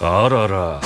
Ah là là.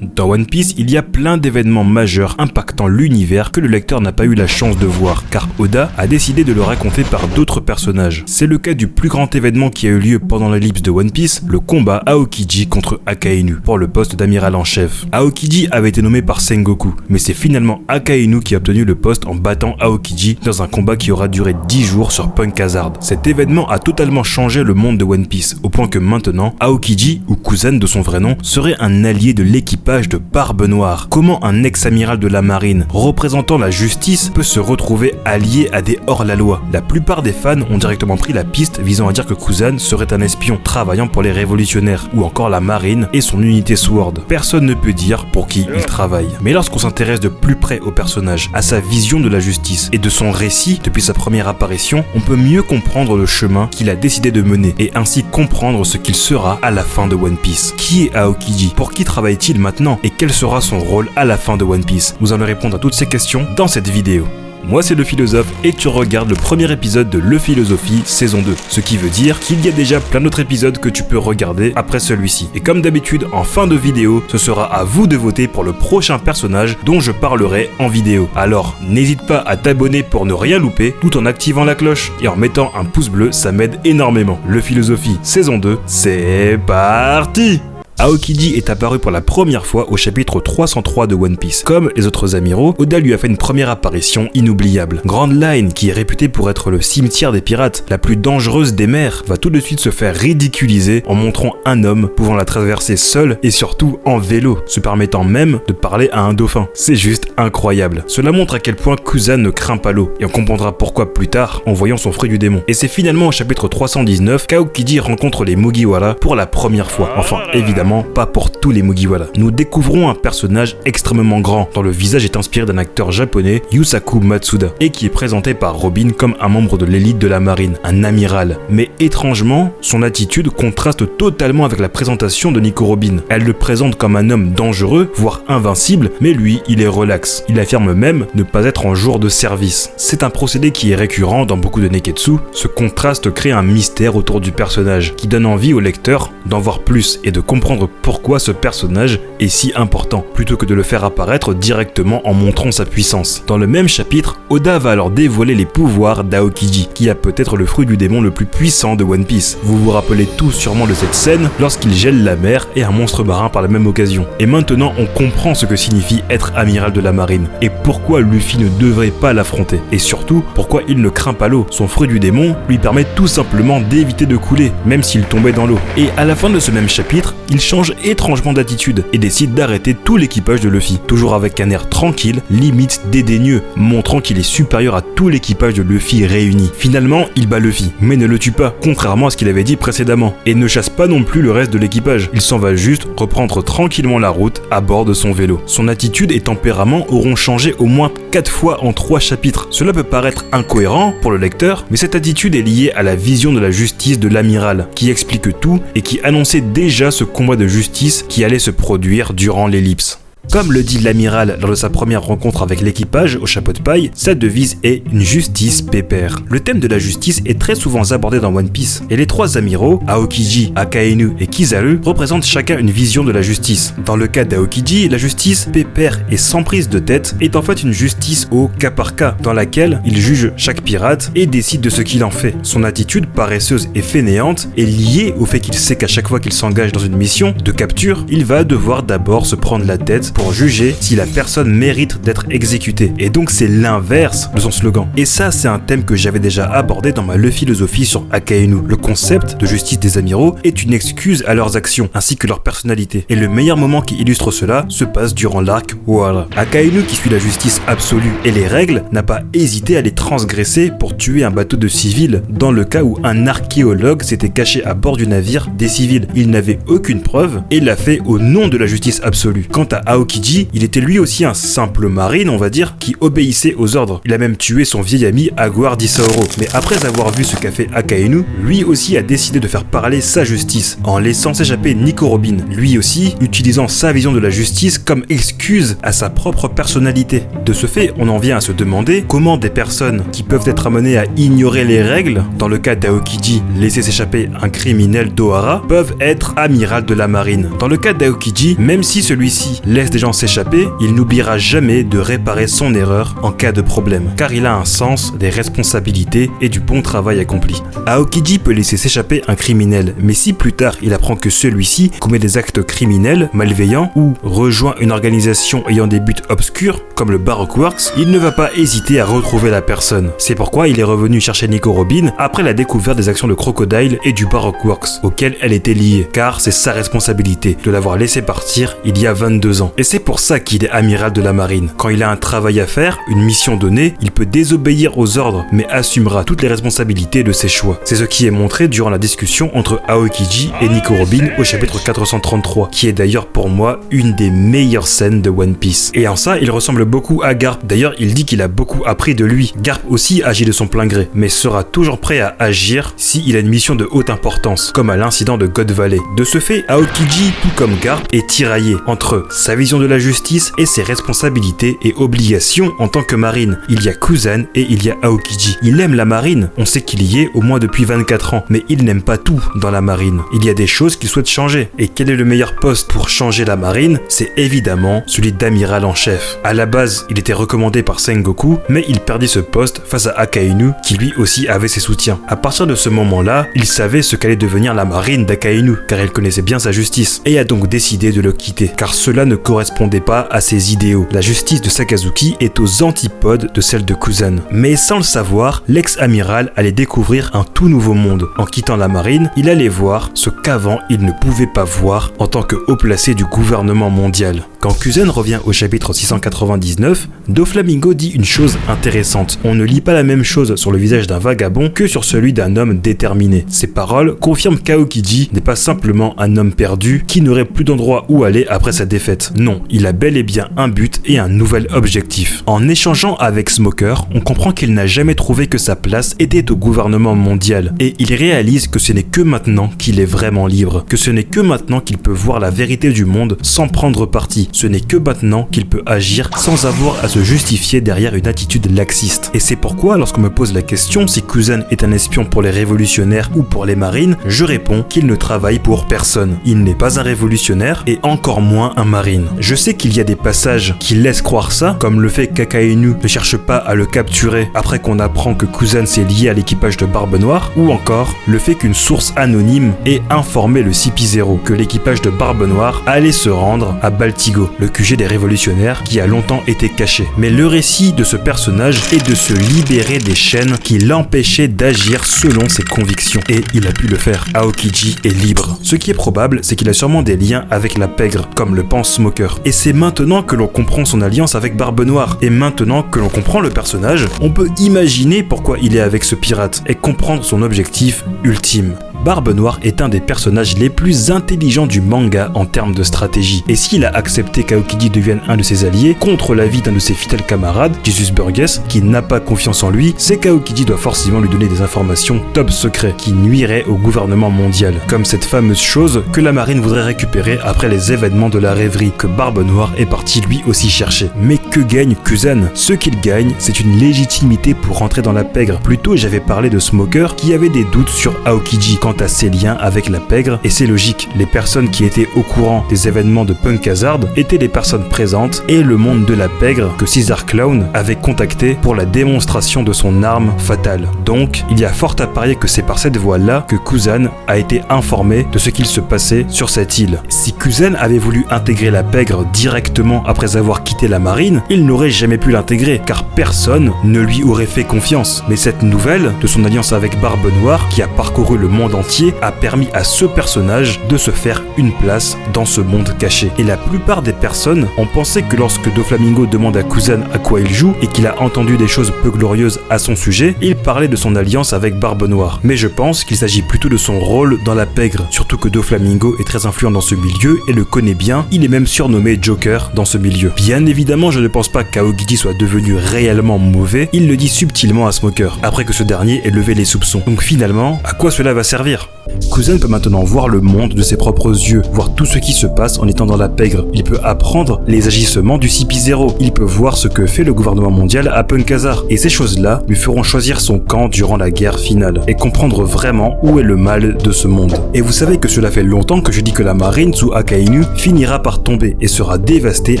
Dans One Piece, il y a plein d'événements majeurs impactant l'univers que le lecteur n'a pas eu la chance de voir, car Oda a décidé de le raconter par d'autres personnages. C'est le cas du plus grand événement qui a eu lieu pendant l'ellipse de One Piece, le combat Aokiji contre Akainu, pour le poste d'amiral en chef. Aokiji avait été nommé par Sengoku, mais c'est finalement Akainu qui a obtenu le poste en battant Aokiji dans un combat qui aura duré 10 jours sur Punk Hazard. Cet événement a totalement changé le monde de One Piece, au point que maintenant, Aokiji, ou Kuzen de son vrai nom, serait un allié de l'équipage de Barbe Noire. Comment un ex-amiral de la marine, représentant la justice, peut se retrouver allié à des hors-la-loi? La plupart des fans ont directement pris la piste visant à dire que Kuzen serait un espion travaillant pour les révolutionnaires, ou encore la marine et son unité Sword. Personne ne peut dire pour qui il travaille. Mais lorsqu'on s'intéresse de plus près au personnage, à sa vision de la justice et de son récit depuis sa première apparition, on peut mieux comprendre le chemin qu'il a décidé de mener et ainsi comprendre ce qu'il sera à la fin de One Piece. Qui est Aokiji? Pour qui travaille-t-il maintenant? Et quel sera son rôle à la fin de One Piece? Nous allons répondre à toutes ces questions dans cette vidéo. Moi c'est Le Philosophe et tu regardes le premier épisode de Le Philosophie saison 2, ce qui veut dire qu'il y a déjà plein d'autres épisodes que tu peux regarder après celui-ci. Et comme d'habitude, en fin de vidéo, ce sera à vous de voter pour le prochain personnage dont je parlerai en vidéo. Alors n'hésite pas à t'abonner pour ne rien louper, tout en activant la cloche et en mettant un pouce bleu, ça m'aide énormément. Le Philosophie saison 2, c'est parti! Aokiji est apparu pour la première fois au chapitre 303 de One Piece. Comme les autres amiraux, Oda lui a fait une première apparition inoubliable. Grand Line, qui est réputé pour être le cimetière des pirates, la plus dangereuse des mers, va tout de suite se faire ridiculiser en montrant un homme pouvant la traverser seul et surtout en vélo, se permettant même de parler à un dauphin. C'est juste incroyable. Cela montre à quel point Kuzen ne craint pas l'eau, et on comprendra pourquoi plus tard en voyant son fruit du démon. Et c'est finalement au chapitre 319 qu'Aokiji rencontre les Mugiwara pour la première fois. Enfin, évidemment, pas pour tous les Mugiwara. Nous découvrons un personnage extrêmement grand, dont le visage est inspiré d'un acteur japonais, Yusaku Matsuda, et qui est présenté par Robin comme un membre de l'élite de la marine, un amiral. Mais étrangement, son attitude contraste totalement avec la présentation de Nico Robin. Elle le présente comme un homme dangereux, voire invincible, mais lui, il est relax. Il affirme même ne pas être en jour de service. C'est un procédé qui est récurrent dans beaucoup de Neketsu. Ce contraste crée un mystère autour du personnage, qui donne envie au lecteur d'en voir plus et de comprendre pourquoi ce personnage est si important, plutôt que de le faire apparaître directement en montrant sa puissance. Dans le même chapitre, Oda va alors dévoiler les pouvoirs d'Aokiji, qui a peut-être le fruit du démon le plus puissant de One Piece. Vous vous rappelez tous sûrement de cette scène lorsqu'il gèle la mer et un monstre marin par la même occasion. Et maintenant, on comprend ce que signifie être amiral de la marine, et pourquoi Luffy ne devrait pas l'affronter. Et surtout, pourquoi il ne craint pas l'eau. Son fruit du démon lui permet tout simplement d'éviter de couler, même s'il tombait dans l'eau. Et à la fin de ce même chapitre, il change étrangement d'attitude et décide d'arrêter tout l'équipage de Luffy, toujours avec un air tranquille, limite dédaigneux, montrant qu'il est supérieur à tout l'équipage de Luffy réuni. Finalement, il bat Luffy, mais ne le tue pas, contrairement à ce qu'il avait dit précédemment, et ne chasse pas non plus le reste de l'équipage. Il s'en va juste reprendre tranquillement la route à bord de son vélo. Son attitude et tempérament auront changé au moins 4 fois en 3 chapitres. Cela peut paraître incohérent pour le lecteur, mais cette attitude est liée à la vision de la justice de l'amiral, qui explique tout et qui annonçait déjà ce combat de justice qui allait se produire durant l'ellipse. Comme le dit l'amiral lors de sa première rencontre avec l'équipage au chapeau de paille, sa devise est une justice pépère. Le thème de la justice est très souvent abordé dans One Piece, et les 3 amiraux, Aokiji, Akainu et Kizaru, représentent chacun une vision de la justice. Dans le cas d'Aokiji, la justice pépère et sans prise de tête est en fait une justice au cas par cas, dans laquelle il juge chaque pirate et décide de ce qu'il en fait. Son attitude paresseuse et fainéante est liée au fait qu'il sait qu'à chaque fois qu'il s'engage dans une mission de capture, il va devoir d'abord se prendre la tête pour juger si la personne mérite d'être exécutée. Et donc c'est l'inverse de son slogan. Et ça, c'est un thème que j'avais déjà abordé dans ma Le Philosophie sur Akainu. Le concept de justice des amiraux est une excuse à leurs actions, ainsi que leur personnalité. Et le meilleur moment qui illustre cela se passe durant l'arc Wara. Akainu, qui suit la justice absolue et les règles, n'a pas hésité à les transgresser pour tuer un bateau de civils, dans le cas où un archéologue s'était caché à bord du navire des civils. Il n'avait aucune preuve et l'a fait au nom de la justice absolue. Quant à Aokiji, Aokiji, il était lui aussi un simple marine, on va dire, qui obéissait aux ordres. Il a même tué son vieil ami Aguar d'Isaoro. Mais après avoir vu ce qu'a fait Akainu, lui aussi a décidé de faire parler sa justice, en laissant s'échapper Nico Robin, lui aussi utilisant sa vision de la justice comme excuse à sa propre personnalité. De ce fait, on en vient à se demander comment des personnes qui peuvent être amenées à ignorer les règles, dans le cas d'Aokiji, laisser s'échapper un criminel d'Ohara, peuvent être amiral de la marine. Dans le cas d'Aokiji, même si celui-ci laisse des gens s'échapper, il n'oubliera jamais de réparer son erreur en cas de problème, car il a un sens des responsabilités et du bon travail accompli. Aokiji peut laisser s'échapper un criminel, mais si plus tard il apprend que celui-ci commet des actes criminels, malveillants, ou rejoint une organisation ayant des buts obscurs, comme le Baroque Works, il ne va pas hésiter à retrouver la personne. C'est pourquoi il est revenu chercher Nico Robin après la découverte des actions de Crocodile et du Baroque Works, auxquelles elle était liée, car c'est sa responsabilité de l'avoir laissé partir il y a 22 ans. Et c'est pour ça qu'il est amiral de la marine. Quand il a un travail à faire, une mission donnée, il peut désobéir aux ordres, mais assumera toutes les responsabilités de ses choix. C'est ce qui est montré durant la discussion entre Aokiji et Nico Robin au chapitre 433, qui est d'ailleurs pour moi une des meilleures scènes de One Piece. Et en ça, il ressemble beaucoup à Garp. D'ailleurs, il dit qu'il a beaucoup appris de lui. Garp aussi agit de son plein gré, mais sera toujours prêt à agir s'il a une mission de haute importance, comme à l'incident de God Valley. De ce fait, Aokiji, tout comme Garp, est tiraillé entre sa vision de la justice et ses responsabilités et obligations en tant que marine. Il y a Kuzan et il y a Aokiji. Il aime la marine, on sait qu'il y est au moins depuis 24 ans, mais il n'aime pas tout dans la marine. Il y a des choses qu'il souhaite changer. Et quel est le meilleur poste pour changer la marine? C'est évidemment celui d'amiral en chef. À la base, il était recommandé par Sengoku, mais il perdit ce poste face à Akainu, qui lui aussi avait ses soutiens. À partir de ce moment-là, il savait ce qu'allait devenir la marine d'Akainu, car il connaissait bien sa justice, et a donc décidé de le quitter, car cela ne correspondait pas à ses idéaux. La justice de Sakazuki est aux antipodes de celle de Kuzan. Mais sans le savoir, l'ex-amiral allait découvrir un tout nouveau monde. En quittant la marine, il allait voir ce qu'avant il ne pouvait pas voir en tant que haut placé du gouvernement mondial. Quand Kuzan revient au chapitre 699, Doflamingo dit une chose intéressante. On ne lit pas la même chose sur le visage d'un vagabond que sur celui d'un homme déterminé. Ces paroles confirment qu'Aokiji n'est pas simplement un homme perdu qui n'aurait plus d'endroit où aller après sa défaite. Non, il a bel et bien un but et un nouvel objectif. En échangeant avec Smoker, on comprend qu'il n'a jamais trouvé que sa place était au gouvernement mondial. Et il réalise que ce n'est que maintenant qu'il est vraiment libre. Que ce n'est que maintenant qu'il peut voir la vérité du monde sans prendre parti. Ce n'est que maintenant qu'il peut agir sans avoir à se justifier derrière une attitude laxiste. Et c'est pourquoi, lorsqu'on me pose la question si Kuzan est un espion pour les révolutionnaires ou pour les marines, je réponds qu'il ne travaille pour personne. Il n'est pas un révolutionnaire et encore moins un marine. Je sais qu'il y a des passages qui laissent croire ça, comme le fait qu'Akainu ne cherche pas à le capturer après qu'on apprend que Kuzan s'est lié à l'équipage de Barbe Noire, ou encore le fait qu'une source anonyme ait informé le CP0 que l'équipage de Barbe Noire allait se rendre à Baltigo, le QG des révolutionnaires qui a longtemps été caché. Mais le récit de ce personnage est de se libérer des chaînes qui l'empêchaient d'agir selon ses convictions. Et il a pu le faire. Aokiji est libre. Ce qui est probable, c'est qu'il a sûrement des liens avec la pègre, comme le pense Smoker. Et c'est maintenant que l'on comprend son alliance avec Barbe Noire. Et maintenant que l'on comprend le personnage, on peut imaginer pourquoi il est avec ce pirate et comprendre son objectif ultime. Barbe Noire est un des personnages les plus intelligents du manga en termes de stratégie. Et s'il a accepté qu'Aokiji devienne un de ses alliés, contre l'avis d'un de ses fidèles camarades, Jesus Burgess, qui n'a pas confiance en lui, c'est qu'Aokiji doit forcément lui donner des informations top secrets qui nuiraient au gouvernement mondial. Comme cette fameuse chose que la marine voudrait récupérer après les événements de la rêverie, que Barbe Noire est parti lui aussi chercher. Mais que gagne Kuzan? Ce qu'il gagne, c'est une légitimité pour rentrer dans la pègre. Plus tôt, j'avais parlé de Smoker qui avait des doutes sur Aokiji quant à ses liens avec la pègre, et c'est logique, les personnes qui étaient au courant des événements de Punk Hazard étaient les personnes présentes et le monde de la pègre que Caesar Clown avait contacté pour la démonstration de son arme fatale. Donc, il y a fort à parier que c'est par cette voie-là que Kuzan a été informé de ce qu'il se passait sur cette île. Si Kuzan avait voulu intégrer la pègre directement après avoir quitté la marine, il n'aurait jamais pu l'intégrer, car personne ne lui aurait fait confiance. Mais cette nouvelle de son alliance avec Barbe Noire, qui a parcouru le monde entier a permis à ce personnage de se faire une place dans ce monde caché. Et la plupart des personnes ont pensé que lorsque Doflamingo demande à Kuzan à quoi il joue et qu'il a entendu des choses peu glorieuses à son sujet, il parlait de son alliance avec Barbe Noire. Mais je pense qu'il s'agit plutôt de son rôle dans la pègre, surtout que Doflamingo est très influent dans ce milieu et le connaît bien, il est même surnommé Joker dans ce milieu. Bien évidemment, je ne pense pas qu'Aokiji soit devenu réellement mauvais, il le dit subtilement à Smoker, après que ce dernier ait levé les soupçons. Donc finalement, à quoi cela va servir ? Kuzan peut maintenant voir le monde de ses propres yeux, voir tout ce qui se passe en étant dans la pègre. Il peut apprendre les agissements du CP0. Il peut voir ce que fait le gouvernement mondial à Punkazar. Et ces choses-là lui feront choisir son camp durant la guerre finale et comprendre vraiment où est le mal de ce monde. Et vous savez que cela fait longtemps que je dis que la marine sous Akainu finira par tomber et sera dévastée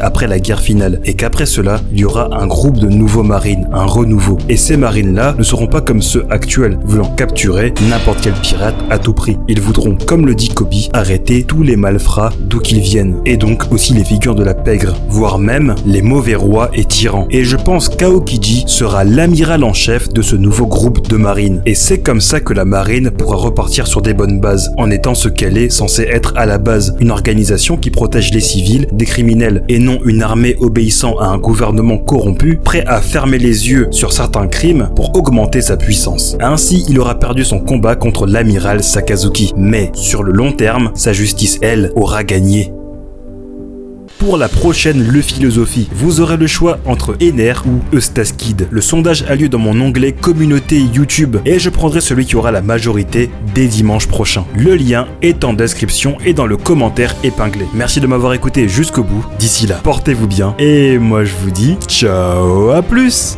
après la guerre finale. Et qu'après cela, il y aura un groupe de nouveaux marines, un renouveau. Et ces marines-là ne seront pas comme ceux actuels, voulant capturer n'importe quel pirate à tout prix. Ils voudront, comme le dit Kobe, arrêter tous les malfrats d'où qu'ils viennent, et donc aussi les figures de la pègre, voire même les mauvais rois et tyrans. Et je pense qu'Aokiji sera l'amiral en chef de ce nouveau groupe de marines. Et c'est comme ça que la marine pourra repartir sur des bonnes bases, en étant ce qu'elle est censée être à la base, une organisation qui protège les civils des criminels, et non une armée obéissant à un gouvernement corrompu, prêt à fermer les yeux sur certains crimes pour augmenter sa puissance. Ainsi, il aura perdu son combat contre l'amiral Sakazuki. Mais sur le long terme, sa justice, elle, aura gagné. Pour la prochaine Le Philosophie, vous aurez le choix entre Ener ou Eustaskid. Le sondage a lieu dans mon onglet communauté YouTube et je prendrai celui qui aura la majorité dès dimanche prochain. Le lien est en description et dans le commentaire épinglé. Merci de m'avoir écouté jusqu'au bout. D'ici là, portez-vous bien et moi je vous dis ciao, à plus.